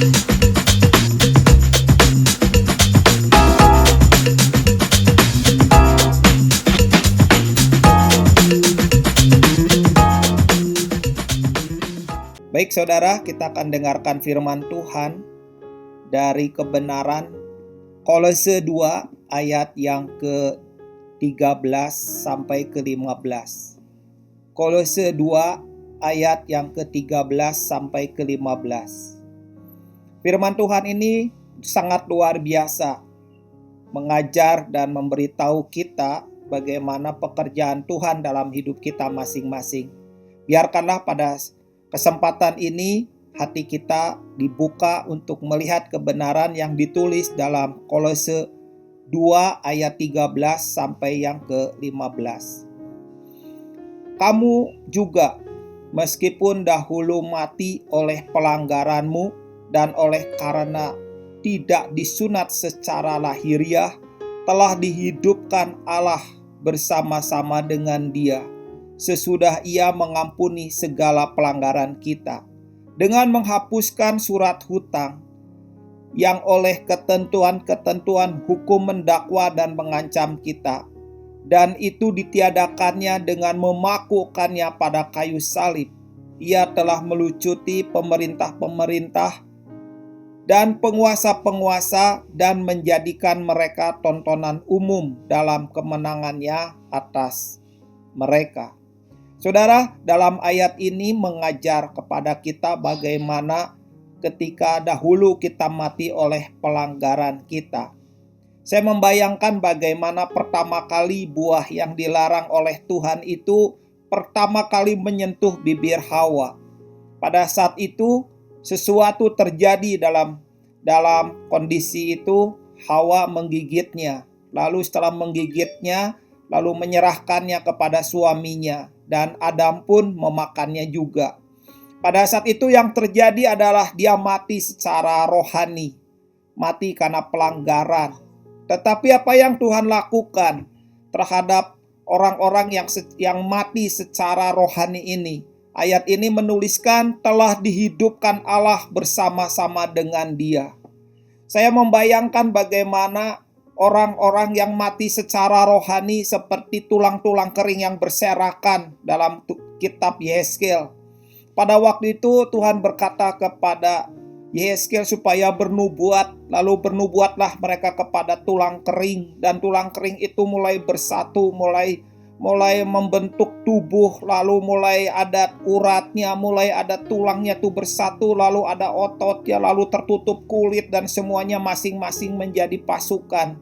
Baik saudara, kita akan dengarkan firman Tuhan dari kebenaran Kolose 2 ayat yang ke-13 sampai ke-15. Kolose 2 ayat yang ke-13 sampai ke-15. Firman Tuhan ini sangat luar biasa, mengajar dan memberitahu kita bagaimana pekerjaan Tuhan dalam hidup kita masing-masing. Biarkanlah pada kesempatan ini hati kita dibuka untuk melihat kebenaran yang ditulis dalam Kolose 2 ayat 13 sampai yang ke-15. Kamu juga meskipun dahulu mati oleh pelanggaranmu dan oleh karena tidak disunat secara lahiriah, telah dihidupkan Allah bersama-sama dengan Dia sesudah Ia mengampuni segala pelanggaran kita, dengan menghapuskan surat hutang yang oleh ketentuan-ketentuan hukum mendakwa dan mengancam kita, dan itu ditiadakannya dengan memakukannya pada kayu salib. Ia telah melucuti pemerintah-pemerintah dan penguasa-penguasa dan menjadikan mereka tontonan umum dalam kemenangannya atas mereka. Saudara, dalam ayat ini mengajar kepada kita bagaimana ketika dahulu kita mati oleh pelanggaran kita. Saya membayangkan bagaimana pertama kali buah yang dilarang oleh Tuhan itu pertama kali menyentuh bibir Hawa. Pada saat itu sesuatu terjadi dalam kondisi itu, Hawa menggigitnya. Lalu setelah menggigitnya, lalu menyerahkannya kepada suaminya. Dan Adam pun memakannya juga. Pada saat itu yang terjadi adalah dia mati secara rohani. Mati karena pelanggaran. Tetapi apa yang Tuhan lakukan terhadap orang-orang yang mati secara rohani ini? Ayat ini menuliskan telah dihidupkan Allah bersama-sama dengan Dia. Saya membayangkan bagaimana orang-orang yang mati secara rohani seperti tulang-tulang kering yang berserakan dalam kitab Yehezkiel. Pada waktu itu Tuhan berkata kepada Yehezkiel supaya bernubuat, lalu bernubuatlah mereka kepada tulang kering, dan tulang kering itu mulai bersatu, mulai membentuk tubuh, lalu mulai ada uratnya, mulai ada tulangnya tuh bersatu, lalu ada ototnya, lalu tertutup kulit, dan semuanya masing-masing menjadi pasukan.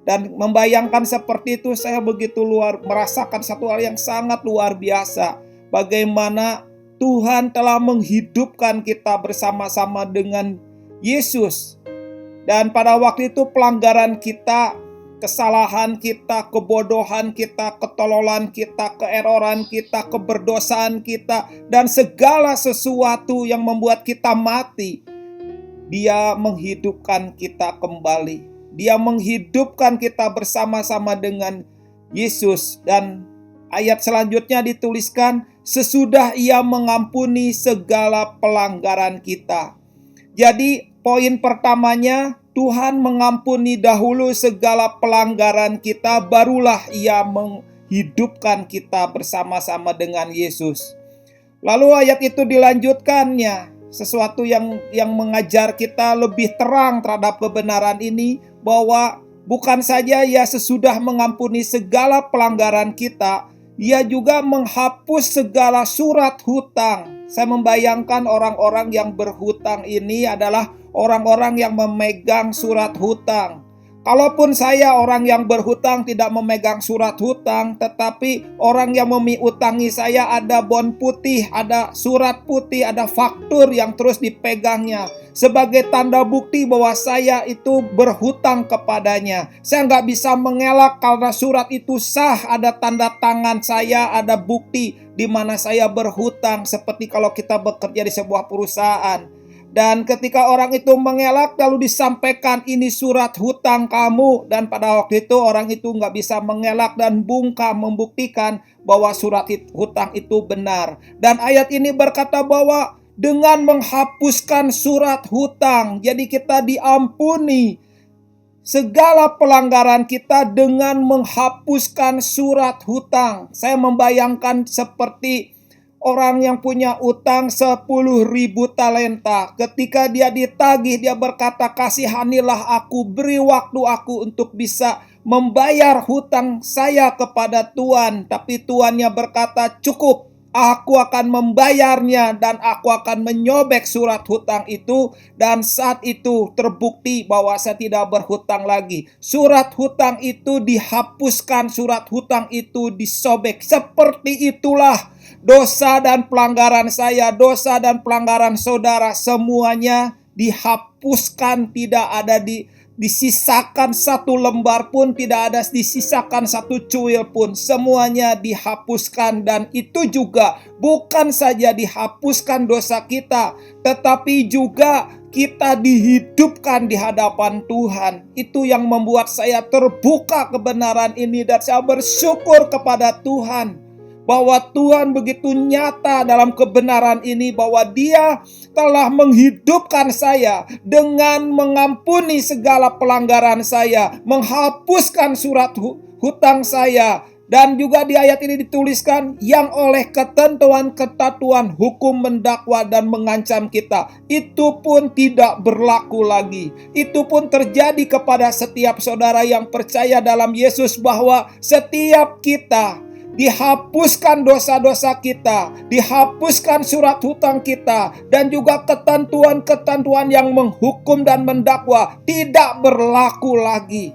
Dan membayangkan seperti itu, saya begitu merasakan satu hal yang sangat luar biasa. Bagaimana Tuhan telah menghidupkan kita bersama-sama dengan Yesus. Dan pada waktu itu pelanggaran kita, kesalahan kita, kebodohan kita, ketololan kita, keeroran kita, keberdosaan kita, dan segala sesuatu yang membuat kita mati, Dia menghidupkan kita kembali. Dia menghidupkan kita bersama-sama dengan Yesus. Dan ayat selanjutnya dituliskan, sesudah Ia mengampuni segala pelanggaran kita. Jadi poin pertamanya, Tuhan mengampuni dahulu segala pelanggaran kita, barulah Ia menghidupkan kita bersama-sama dengan Yesus. Lalu ayat itu dilanjutkannya, sesuatu yang mengajar kita lebih terang terhadap kebenaran ini, bahwa bukan saja Ia sesudah mengampuni segala pelanggaran kita, Ia juga menghapus segala surat hutang. Saya membayangkan orang-orang yang berhutang ini adalah orang-orang yang memegang surat hutang. Kalaupun saya orang yang berhutang tidak memegang surat hutang, tetapi orang yang memiutangi saya ada bon putih, ada surat putih, ada faktur yang terus dipegangnya sebagai tanda bukti bahwa saya itu berhutang kepadanya. Saya nggak bisa mengelak karena surat itu sah, ada tanda tangan saya, ada bukti di mana saya berhutang, seperti kalau kita bekerja di sebuah perusahaan. Dan ketika orang itu mengelak, lalu disampaikan ini surat hutang kamu. Dan pada waktu itu orang itu nggak bisa mengelak dan bungkam membuktikan bahwa surat hutang itu benar. Dan ayat ini berkata bahwa dengan menghapuskan surat hutang. Jadi kita diampuni segala pelanggaran kita dengan menghapuskan surat hutang. Saya membayangkan seperti orang yang punya utang 10.000 talenta. Ketika dia ditagih, dia berkata, "Kasihanilah aku, beri waktu aku untuk bisa membayar hutang saya kepada Tuhan." Tapi tuannya berkata, "Cukup, aku akan membayarnya dan aku akan menyobek surat hutang itu." Dan saat itu terbukti bahwa saya tidak berhutang lagi. Surat hutang itu dihapuskan, surat hutang itu disobek. Seperti itulah dosa dan pelanggaran saya, dosa dan pelanggaran saudara, semuanya dihapuskan, tidak ada disisakan satu lembar pun, tidak ada disisakan satu cuil pun, semuanya dihapuskan. Dan itu juga bukan saja dihapuskan dosa kita, tetapi juga kita dihidupkan di hadapan Tuhan. Itu yang membuat saya terbuka kebenaran ini, dan saya bersyukur kepada Tuhan bahwa Tuhan begitu nyata dalam kebenaran ini, bahwa Dia telah menghidupkan saya dengan mengampuni segala pelanggaran saya, menghapuskan surat hutang saya. Dan juga di ayat ini dituliskan, yang oleh ketentuan hukum mendakwa dan mengancam kita, itu pun tidak berlaku lagi. Itu pun terjadi kepada setiap saudara yang percaya dalam Yesus, bahwa setiap kita dihapuskan dosa-dosa kita, dihapuskan surat hutang kita, dan juga ketentuan-ketentuan yang menghukum dan mendakwa tidak berlaku lagi.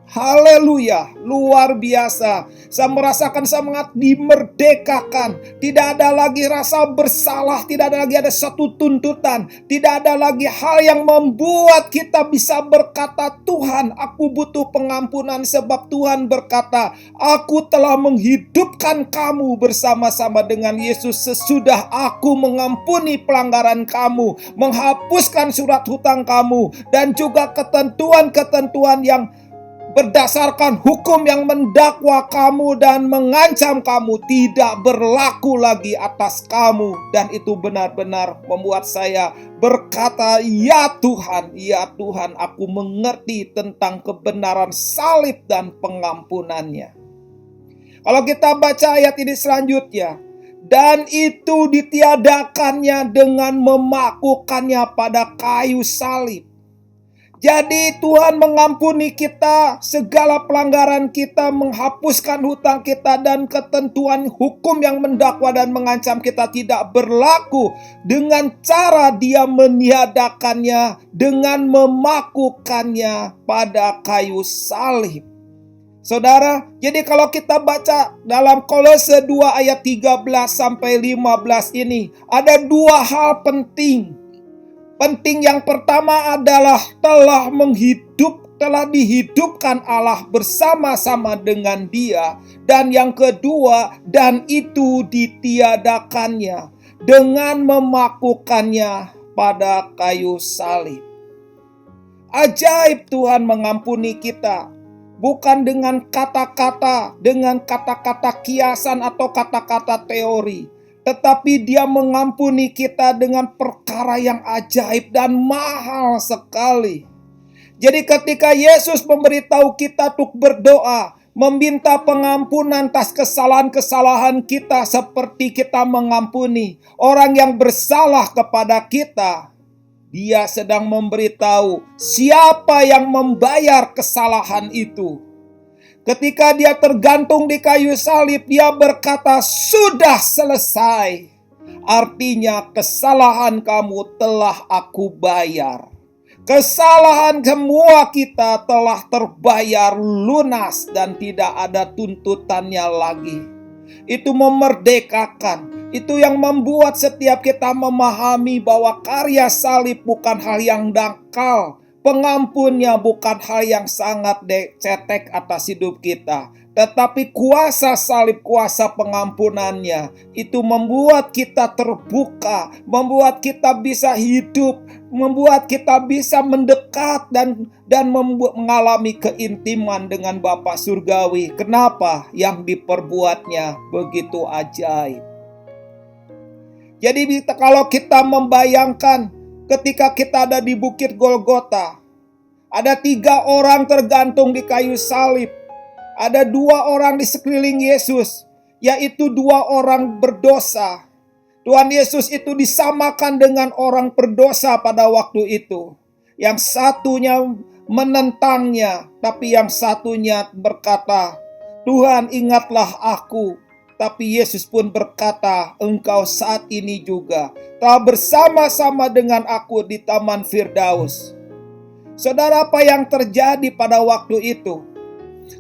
Haleluya, luar biasa. Saya merasakan semangat dimerdekakan. Tidak ada lagi rasa bersalah, tidak ada lagi ada satu tuntutan, tidak ada lagi hal yang membuat kita bisa berkata, "Tuhan, aku butuh pengampunan," sebab Tuhan berkata, "Aku telah menghidupkan kamu bersama-sama dengan Yesus sesudah aku mengampuni pelanggaran kamu, menghapuskan surat hutang kamu, dan juga ketentuan-ketentuan yang berdasarkan hukum yang mendakwa kamu dan mengancam kamu tidak berlaku lagi atas kamu." Dan itu benar-benar membuat saya berkata, "Ya Tuhan, ya Tuhan, aku mengerti tentang kebenaran salib dan pengampunannya." Kalau kita baca ayat ini selanjutnya, "Dan itu ditiadakannya dengan memakukannya pada kayu salib." Jadi Tuhan mengampuni kita segala pelanggaran kita, menghapuskan hutang kita, dan ketentuan hukum yang mendakwa dan mengancam kita tidak berlaku, dengan cara Dia meniadakannya dengan memakukannya pada kayu salib. Saudara, jadi kalau kita baca dalam Kolose 2 ayat 13 sampai 15 ini, ada dua hal penting. Yang pertama adalah telah dihidupkan Allah bersama-sama dengan Dia. Dan yang kedua, dan itu ditiadakannya dengan memakukannya pada kayu salib. Ajaib Tuhan mengampuni kita. Bukan dengan kata-kata kiasan atau kata-kata teori, tetapi Dia mengampuni kita dengan perkara yang ajaib dan mahal sekali. Jadi ketika Yesus memberitahu kita untuk berdoa, meminta pengampunan atas kesalahan-kesalahan kita seperti kita mengampuni orang yang bersalah kepada kita, Dia sedang memberitahu siapa yang membayar kesalahan itu. Ketika Dia tergantung di kayu salib, Dia berkata, "Sudah selesai." Artinya kesalahan kamu telah aku bayar. Kesalahan semua kita telah terbayar lunas dan tidak ada tuntutannya lagi. Itu memerdekakan. Itu yang membuat setiap kita memahami bahwa karya salib bukan hal yang dangkal. Pengampunnya bukan hal yang sangat cetek atas hidup kita, tetapi kuasa salib, kuasa pengampunannya itu membuat kita terbuka, membuat kita bisa hidup, membuat kita bisa mendekat dan mengalami keintiman dengan Bapa Surgawi. Kenapa? Yang diperbuatnya begitu ajaib. Jadi kalau kita membayangkan ketika kita ada di Bukit Golgota, ada 3 orang tergantung di kayu salib. Ada 2 orang di sekeliling Yesus, yaitu 2 orang berdosa. Tuhan Yesus itu disamakan dengan orang berdosa pada waktu itu. Yang satunya menentangnya, tapi yang satunya berkata, "Tuhan, ingatlah aku." Tapi Yesus pun berkata, "Engkau saat ini juga telah bersama-sama dengan aku di Taman Firdaus." Saudara, apa yang terjadi pada waktu itu?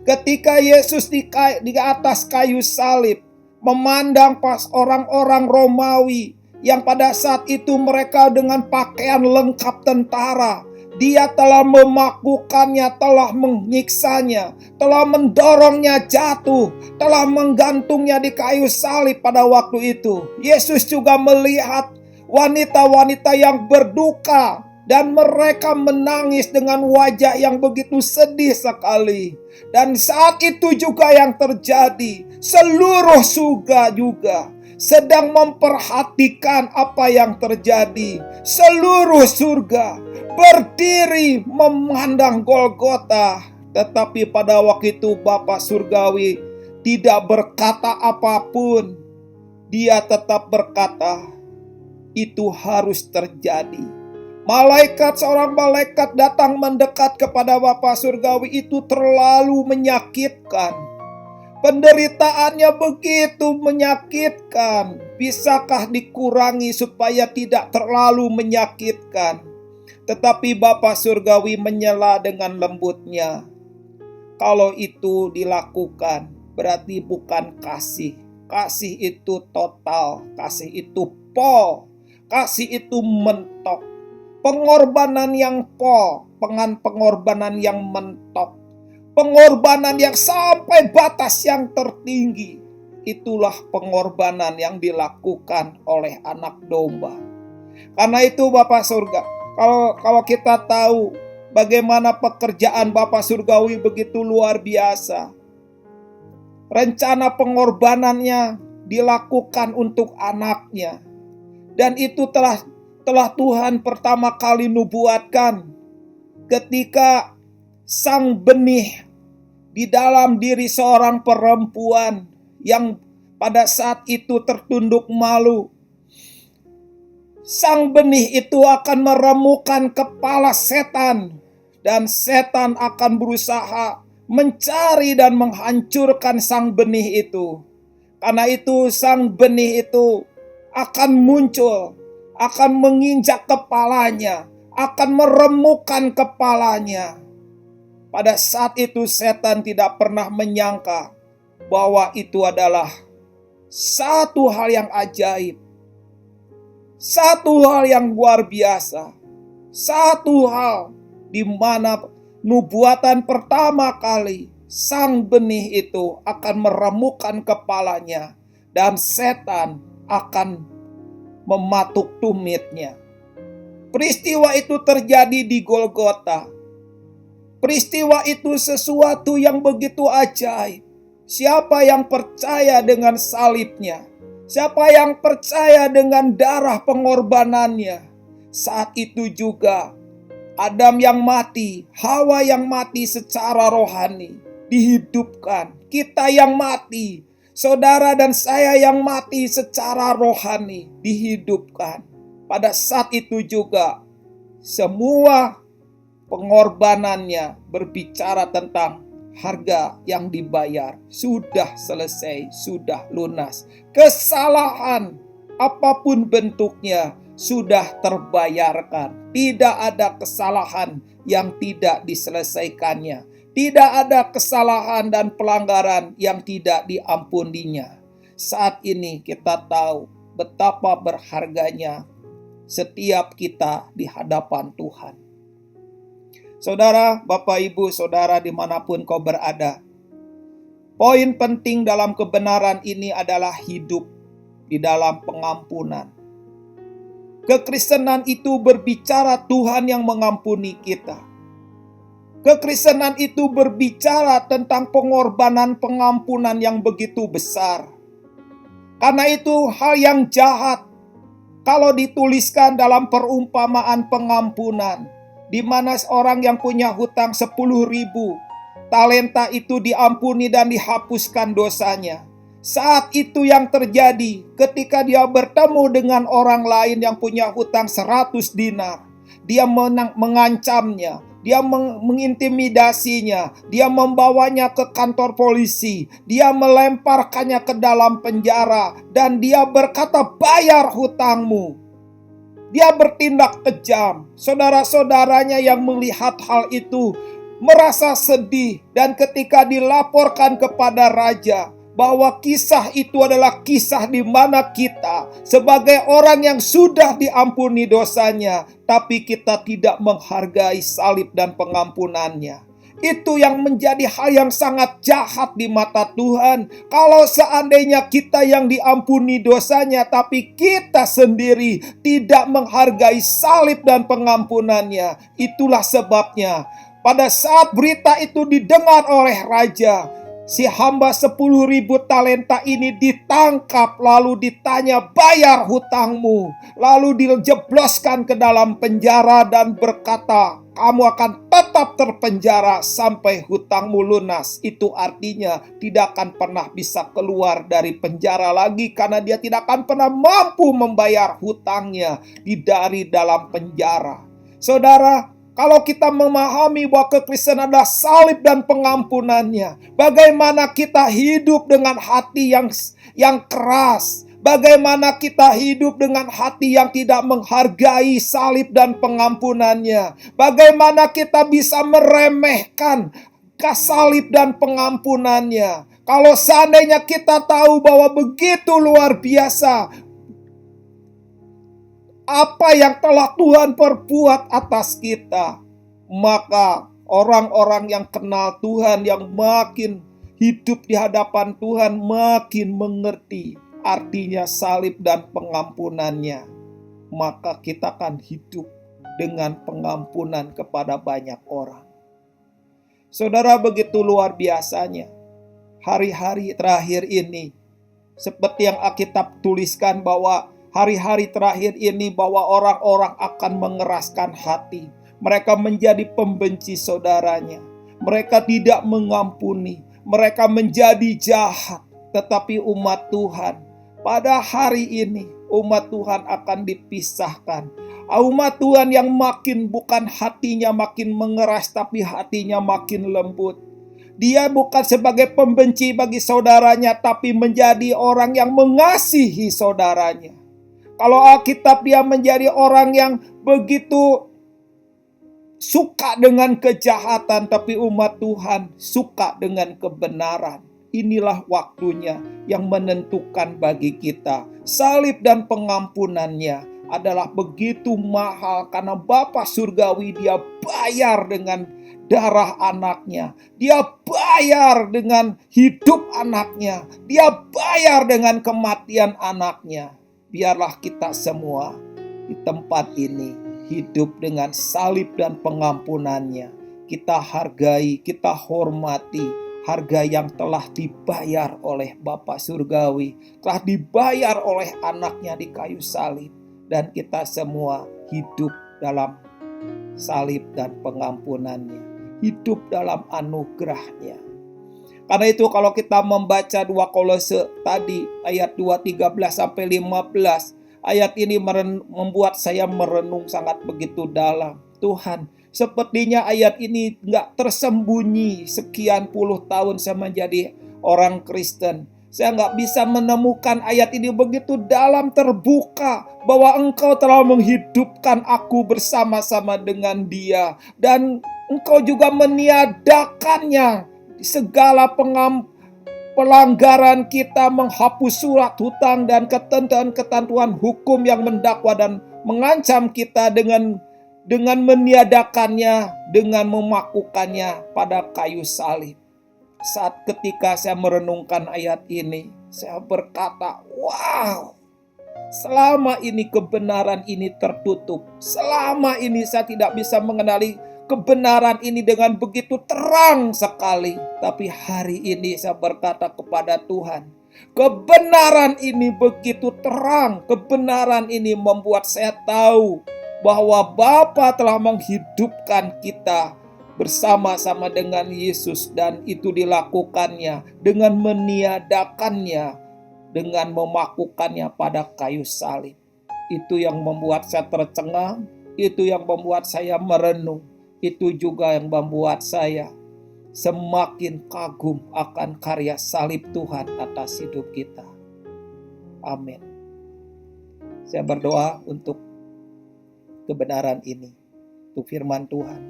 Ketika Yesus di atas kayu salib, memandang pas orang-orang Romawi yang pada saat itu mereka dengan pakaian lengkap tentara. Dia telah memakukannya, telah menyiksanya, telah mendorongnya jatuh, telah menggantungnya di kayu salib pada waktu itu. Yesus juga melihat wanita-wanita yang berduka, dan mereka menangis dengan wajah yang begitu sedih sekali. Dan saat itu juga yang terjadi, seluruh surga juga sedang memperhatikan apa yang terjadi. Seluruh surga berdiri memandang Golgota. Tetapi pada waktu itu Bapa Surgawi tidak berkata apapun. Dia tetap berkata, itu harus terjadi. Seorang malaikat datang mendekat kepada Bapa Surgawi, itu terlalu menyakitkan. Penderitaannya begitu menyakitkan. Bisakah dikurangi supaya tidak terlalu menyakitkan? Tetapi Bapa Surgawi menyela dengan lembutnya. Kalau itu dilakukan, berarti bukan kasih. Kasih itu total, kasih itu pol, kasih itu mentok. Pengorbanan yang pol, pengorbanan yang mentok, pengorbanan yang sampai batas yang tertinggi. Itulah pengorbanan yang dilakukan oleh anak domba. Karena itu Bapa Surga, kalau kita tahu bagaimana pekerjaan Bapa Surgawi begitu luar biasa. Rencana pengorbanannya dilakukan untuk anaknya. Dan itu telah Tuhan pertama kali nubuatkan ketika sang benih di dalam diri seorang perempuan yang pada saat itu tertunduk malu. Sang benih itu akan meremukkan kepala setan, dan setan akan berusaha mencari dan menghancurkan sang benih itu. Karena itu sang benih itu akan muncul, akan menginjak kepalanya, akan meremukkan kepalanya. Pada saat itu setan tidak pernah menyangka bahwa itu adalah satu hal yang ajaib, satu hal yang luar biasa, satu hal di mana nubuatan pertama kali sang benih itu akan meremukkan kepalanya dan setan akan mematuk tumitnya. Peristiwa itu terjadi di Golgota. Peristiwa itu sesuatu yang begitu ajaib. Siapa yang percaya dengan salibnya, siapa yang percaya dengan darah pengorbanannya, saat itu juga Adam yang mati, Hawa yang mati secara rohani dihidupkan. Kita yang mati, saudara dan saya yang mati secara rohani dihidupkan. Pada saat itu juga semua pengorbanannya berbicara tentang harga yang dibayar. Sudah selesai, sudah lunas. Kesalahan apapun bentuknya sudah terbayarkan. Tidak ada kesalahan yang tidak diselesaikannya. Tidak ada kesalahan dan pelanggaran yang tidak diampuninya. Saat ini kita tahu betapa berharganya setiap kita di hadapan Tuhan. Saudara, Bapak, Ibu, Saudara dimanapun kau berada, poin penting dalam kebenaran ini adalah hidup di dalam pengampunan. Kekristenan itu berbicara Tuhan yang mengampuni kita. Kekristenan itu berbicara tentang pengorbanan pengampunan yang begitu besar. Karena itu hal yang jahat Kalau dituliskan dalam perumpamaan pengampunan, di mana orang yang punya hutang 10.000 talenta itu diampuni dan dihapuskan dosanya. Saat itu yang terjadi ketika dia bertemu dengan orang lain yang punya hutang 100 dinar. Dia mengancamnya, dia mengintimidasinya, dia membawanya ke kantor polisi, dia melemparkannya ke dalam penjara, dan dia berkata, "Bayar hutangmu." Dia bertindak kejam. Saudara-saudaranya yang melihat hal itu merasa sedih, dan ketika dilaporkan kepada raja bahwa kisah itu adalah kisah di mana kita sebagai orang yang sudah diampuni dosanya, tapi kita tidak menghargai salib dan pengampunannya. Itu yang menjadi hal yang sangat jahat di mata Tuhan. Kalau seandainya kita yang diampuni dosanya, tapi kita sendiri tidak menghargai salib dan pengampunannya. Itulah sebabnya pada saat berita itu didengar oleh raja, si hamba 10.000 talenta ini ditangkap, lalu ditanya, "Bayar hutangmu." Lalu dijebloskan ke dalam penjara dan berkata, "Kamu akan tetap terpenjara sampai hutangmu lunas." Itu artinya tidak akan pernah bisa keluar dari penjara lagi, karena dia tidak akan pernah mampu membayar hutangnya dari dalam penjara. Saudara, kalau kita memahami bahwa kekristenan adalah salib dan pengampunannya, bagaimana kita hidup dengan hati yang keras? Bagaimana kita hidup dengan hati yang tidak menghargai salib dan pengampunannya? Bagaimana kita bisa meremehkan salib dan pengampunannya? Kalau seandainya kita tahu bahwa begitu luar biasa apa yang telah Tuhan perbuat atas kita, maka orang-orang yang kenal Tuhan, yang makin hidup di hadapan Tuhan, makin mengerti artinya salib dan pengampunannya. Maka kita akan hidup dengan pengampunan kepada banyak orang. Saudara, begitu luar biasanya hari-hari terakhir ini, seperti yang Alkitab tuliskan bahwa hari-hari terakhir ini bahwa orang-orang akan mengeraskan hati. Mereka menjadi pembenci saudaranya. Mereka tidak mengampuni. Mereka menjadi jahat. Tetapi umat Tuhan, pada hari ini umat Tuhan akan dipisahkan. Umat Tuhan yang makin bukan hatinya makin mengeras, tapi hatinya makin lembut. Dia bukan sebagai pembenci bagi saudaranya, tapi menjadi orang yang mengasihi saudaranya. Kalau Alkitab dia menjadi orang yang begitu suka dengan kejahatan, tapi umat Tuhan suka dengan kebenaran. Inilah waktunya yang menentukan bagi kita. Salib dan pengampunannya adalah begitu mahal, karena Bapa Surgawi dia bayar dengan darah anaknya. Dia bayar dengan hidup anaknya. Dia bayar dengan kematian anaknya. Biarlah kita semua di tempat ini hidup dengan salib dan pengampunannya. Kita hargai, kita hormati harga yang telah dibayar oleh Bapa Surgawi, telah dibayar oleh anaknya di kayu salib. Dan kita semua hidup dalam salib dan pengampunannya, hidup dalam anugerahnya. Karena itu kalau kita membaca 2 Kolose tadi ayat 2:13-15, ayat ini membuat saya merenung sangat begitu dalam. Tuhan, sepertinya ayat ini nggak tersembunyi. Sekian puluh tahun saya menjadi orang Kristen, saya nggak bisa menemukan ayat ini begitu dalam terbuka, bahwa Engkau telah menghidupkan aku bersama-sama dengan Dia, dan Engkau juga meniadakannya. Segala pelanggaran kita, menghapus surat hutang dan ketentuan-ketentuan hukum yang mendakwa dan mengancam kita dengan meniadakannya, dengan memakukannya pada kayu salib. Saat ketika saya merenungkan ayat ini, saya berkata, wow, selama ini kebenaran ini tertutup. Selama ini saya tidak bisa mengenali kebenaran ini dengan begitu terang sekali. Tapi hari ini saya berkata kepada Tuhan, Kebenaran ini begitu terang. Kebenaran ini membuat saya tahu bahwa Bapa telah menghidupkan kita bersama-sama dengan Yesus, dan itu dilakukannya dengan meniadakannya, dengan memakukannya pada kayu salib. Itu yang membuat saya tercengang, itu yang membuat saya merenung, itu juga yang membuat saya semakin kagum akan karya salib Tuhan atas hidup kita. Amin. Saya berdoa untuk kebenaran ini, untuk firman Tuhan.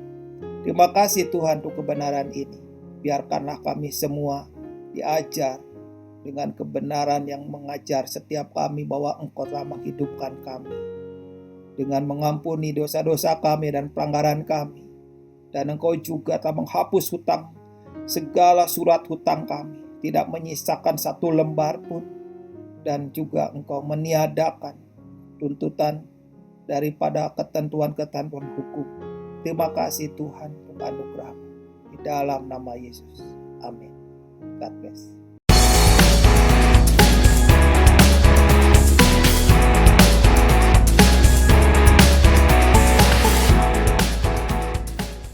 Terima kasih Tuhan untuk kebenaran ini. Biarkanlah kami semua diajar dengan kebenaran yang mengajar setiap kami bahwa Engkau telah menghidupkan kami, dengan mengampuni dosa-dosa kami dan pelanggaran kami. Dan Engkau juga telah menghapus hutang, segala surat hutang kami, tidak menyisakan satu lembar pun. Dan juga Engkau meniadakan tuntutan daripada ketentuan-ketentuan hukum. Terima kasih Tuhan untuk anugerah-Mu. Di dalam nama Yesus. Amin. God bless.